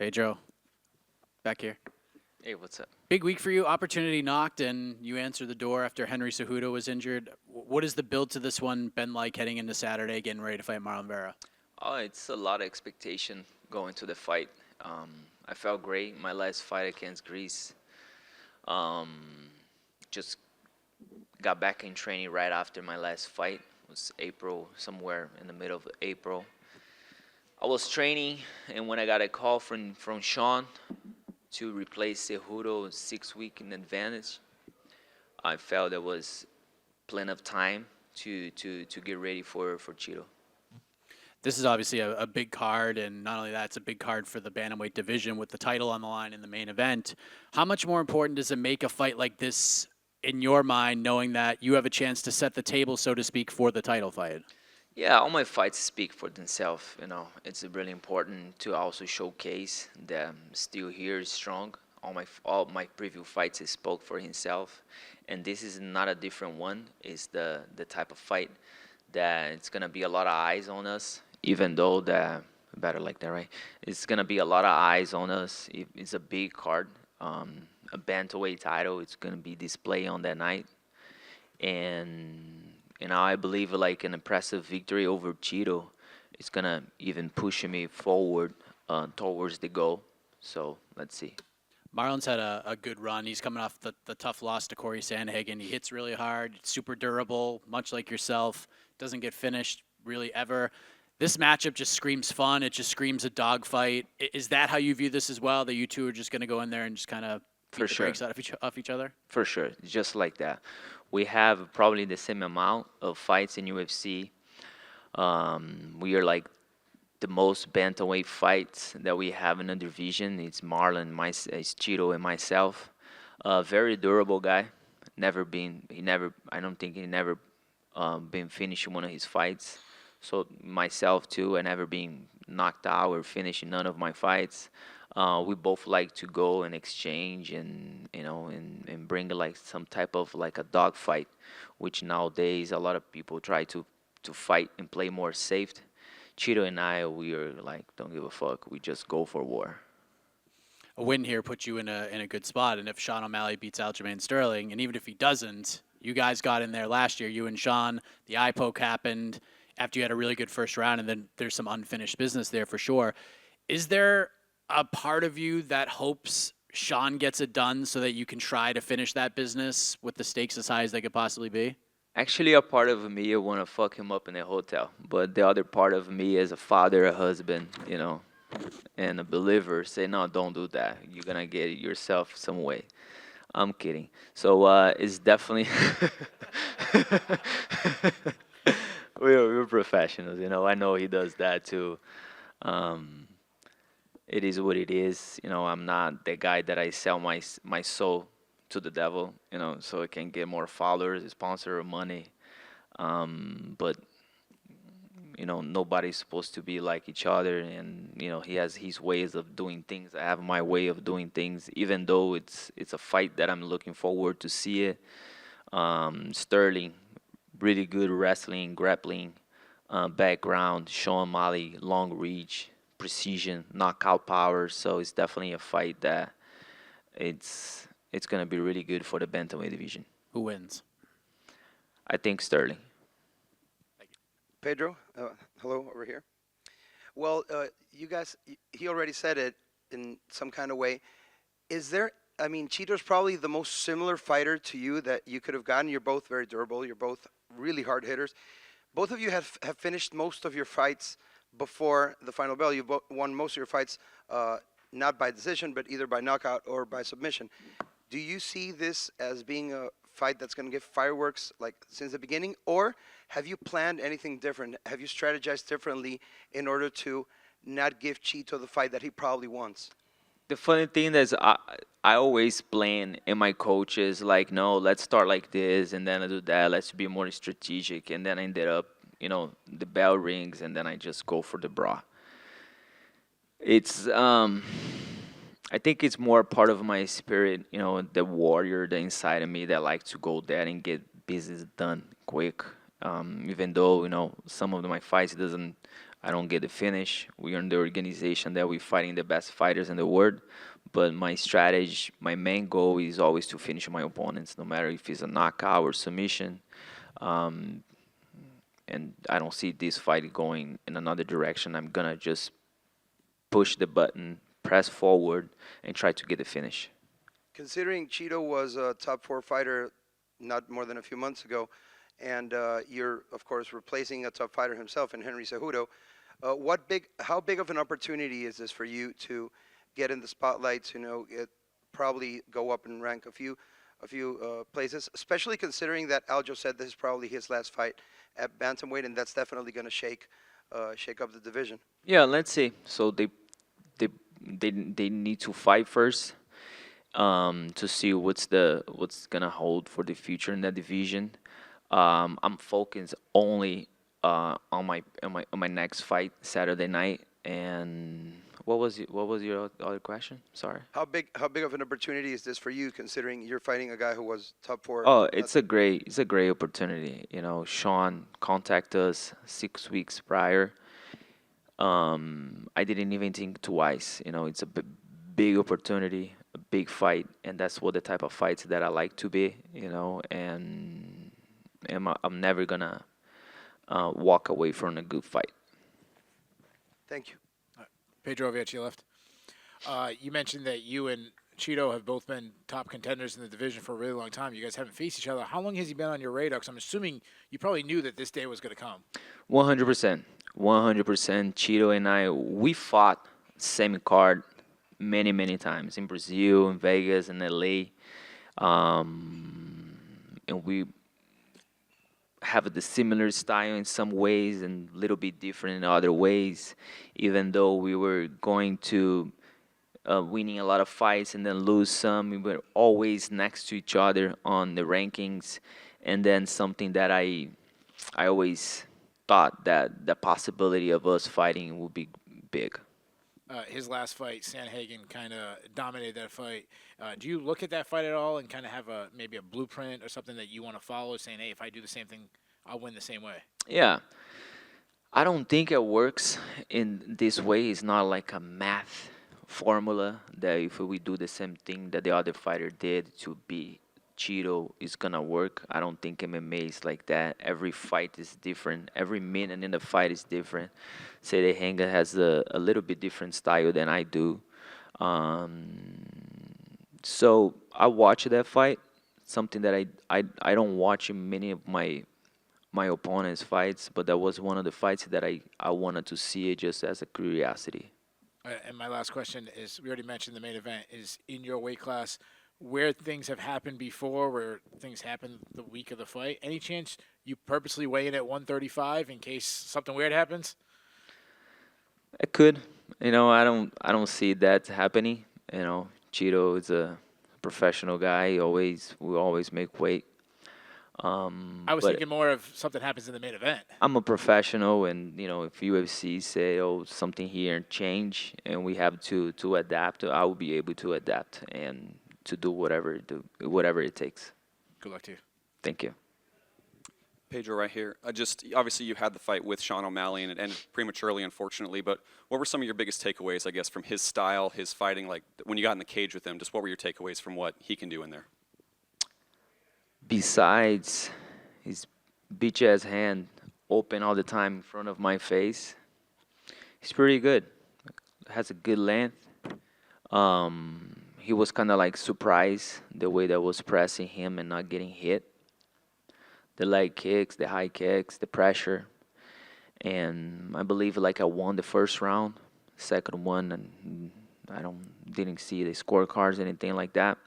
Pedro, back here. Hey, what's up? Big week for you. Opportunity knocked, and you answered the door after Henry Cejudo was injured. What has the build to this one been like heading into Saturday, getting ready to fight Marlon Vera? Oh, it's a lot of expectation going to the fight. I felt great my last fight against Greece. Um, just got back in training right after my last fight. It was April, somewhere in the middle of April. I was training, and when I got a call from Sean to replace Cejudo 6 weeks in advance, I felt there was plenty of time to get ready for Cheeto. This is obviously a big card, and not only that, it's a big card for the bantamweight division with the title on the line in the main event. How much more important does it make a fight like this in your mind, knowing that you have a chance to set the table, so to speak, for the title fight? Yeah, all my fights speak for themselves. It's really important to also showcase that I'm still here strong. All my previous fights spoke for himself, and this is not a different one. It's the type of fight that it's gonna be a lot of eyes on us. Even though that better like that, right? It's gonna be a lot of eyes on us. It's a big card, a bantamweight title. It's gonna be displayed on that night, and I believe like an impressive victory over Cheeto is gonna even push me forward towards the goal. So let's see. Marlon's had a good run. He's coming off the tough loss to Corey Sandhagen. He hits really hard, super durable, much like yourself. Doesn't get finished really ever. This matchup just screams fun. It just screams a dogfight. Is that how you view this as well, that you two are just going to go in there and just kind of For beat the sure. brakes out of each other? For sure, just like that. We have probably the same amount of fights in UFC. We are like the most bantamweight fights that we have in the division. It's Marlon, it's Cheeto, and myself. Very durable guy. I don't think he never been finished in one of his fights. So myself too, I never been knocked out or finished in none of my fights. We both like to go and exchange and and bring like some type of like a dog fight, which nowadays a lot of people try to fight and play more safe. Cheeto and I, we are like don't give a fuck. We just go for war. A win here puts you in a good spot. And if Sean O'Malley beats Aljamain Sterling, and even if he doesn't, you guys got in there last year, you and Sean, the eye poke happened after you had a really good first round, and then there's some unfinished business there for sure. Is there a part of you that hopes Sean gets it done so that you can try to finish that business with the stakes as high as they could possibly be? Actually, a part of me want to fuck him up in a hotel, but the other part of me, as a father, a husband, and a believer, say no, don't do that. You're gonna get it yourself some way. I'm kidding. So it's definitely we're professionals, I know he does that too. Um, it is what it is. I'm not the guy that I sell my soul to the devil, so I can get more followers, sponsor, or money. But nobody's supposed to be like each other, and he has his ways of doing things. I have my way of doing things, even though it's a fight that I'm looking forward to see it. Sterling, really good wrestling, grappling background. Sean Malley, long reach, precision, knockout power. So it's definitely a fight that it's gonna be really good for the bantamweight division. Who wins? I think Sterling. Pedro, hello over here. Well, you guys, he already said it in some kind of way. Is there, I mean, Cheeto's probably the most similar fighter to you that you could have gotten. You're both very durable. You're both really hard hitters. Both of you have finished most of your fights before the final bell. You've won most of your fights not by decision, but either by knockout or by submission. Do you see this as being a fight that's going to give fireworks like since the beginning, or have you planned anything different? Have you strategized differently in order to not give Cheeto the fight that he probably wants? The funny thing is, I always plan, and my coach is like, no, let's start like this, and then I do that. Let's be more strategic, and then I ended up, the bell rings, and then I just go for the bra. It's I think it's more part of my spirit, the warrior, the inside of me that like to go there and get business done quick. Even though some of my fights doesn't I don't get the finish. We're in the organization that we're fighting the best fighters in the world. But my strategy, my main goal is always to finish my opponents, no matter if it's a knockout or submission. Um, and I don't see this fight going in another direction. I'm gonna just push the button, press forward, and try to get the finish. Considering Cheeto was a top 4 fighter not more than a few months ago, and you're of course replacing a top fighter himself in Henry Cejudo, how big of an opportunity is this for you to get in the spotlights? Probably go up and rank a few places, especially considering that Aljo said this is probably his last fight at bantamweight, and that's definitely going to shake up the division. Yeah, let's see. So they they need to fight first, to see what's gonna hold for the future in that division. I'm focused only on my next fight Saturday night. And what was your other question? Sorry. How big of an opportunity is this for you, considering you're fighting a guy who was top 4? Oh, it's a great opportunity. Sean contacted us 6 weeks prior. I didn't even think twice. It's a big opportunity, a big fight, and that's what the type of fights that I like to be. And I'm never gonna walk away from a good fight. Thank you. Pedro, over to your left. You mentioned that you and Cheeto have both been top contenders in the division for a really long time. You guys haven't faced each other. How long has he been on your radar? Because I'm assuming you probably knew that this day was going to come. 100%. 100%. Cheeto and I, we fought same card many times in Brazil, in Vegas, in LA. And we have the similar style in some ways and a little bit different in other ways, even though we were going to winning a lot of fights and then lose some. We were always next to each other on the rankings. And then something that I always thought that the possibility of us fighting would be big. His last fight, Sanhagen kind of dominated that fight. Do you look at that fight at all and kind of have maybe a blueprint or something that you want to follow, saying, hey, if I do the same thing, I'll win the same way? Yeah. I don't think it works in this way. It's not like a math formula that if we do the same thing that the other fighter did to be Cheeto is gonna work. I don't think MMA is like that. Every fight is different. Every minute in the fight is different. Sanhagen has a little bit different style than I do. So I watched that fight. Something that I don't watch in many of my opponent's fights, but that was one of the fights that I wanted to see it just as a curiosity. And my last question is, we already mentioned the main event is in your weight class, where things have happened before, where things happened the week of the fight. Any chance you purposely weigh in at 135 in case something weird happens? I could. I don't see that happening. Cheeto is a professional guy. We always make weight. I was thinking more of something happens in the main event. I'm a professional, and if UFC say, something here and change, and we have to adapt, I will be able to adapt and to do whatever it takes. Good luck to you. Thank you. Pedro, right here. Obviously you had the fight with Sean O'Malley, and it ended prematurely, unfortunately. But what were some of your biggest takeaways, I guess, from his style, his fighting? Like when you got in the cage with him, just what were your takeaways from what he can do in there? Besides his bitch-ass hand open all the time in front of my face, he's pretty good. Has a good length. He was kind of like surprised the way that I was pressing him and not getting hit. The leg kicks, the high kicks, the pressure. And I believe I won the first round. Second one, and I didn't see the scorecards, anything like that.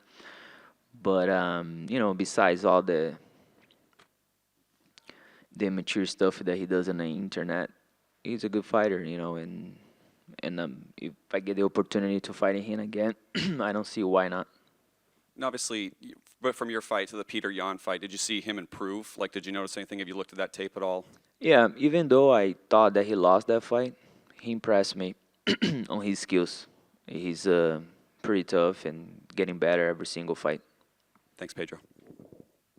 But besides all the immature stuff that he does on the internet, he's a good fighter, and if I get the opportunity to fight him again, I don't see why not. And obviously, but from your fight to the Peter Yan fight, did you see him improve? Like, did you notice anything? Have you looked at that tape at all? Yeah, even though I thought that he lost that fight, he impressed me on his skills. He's pretty tough and getting better every single fight. Thanks, Pedro.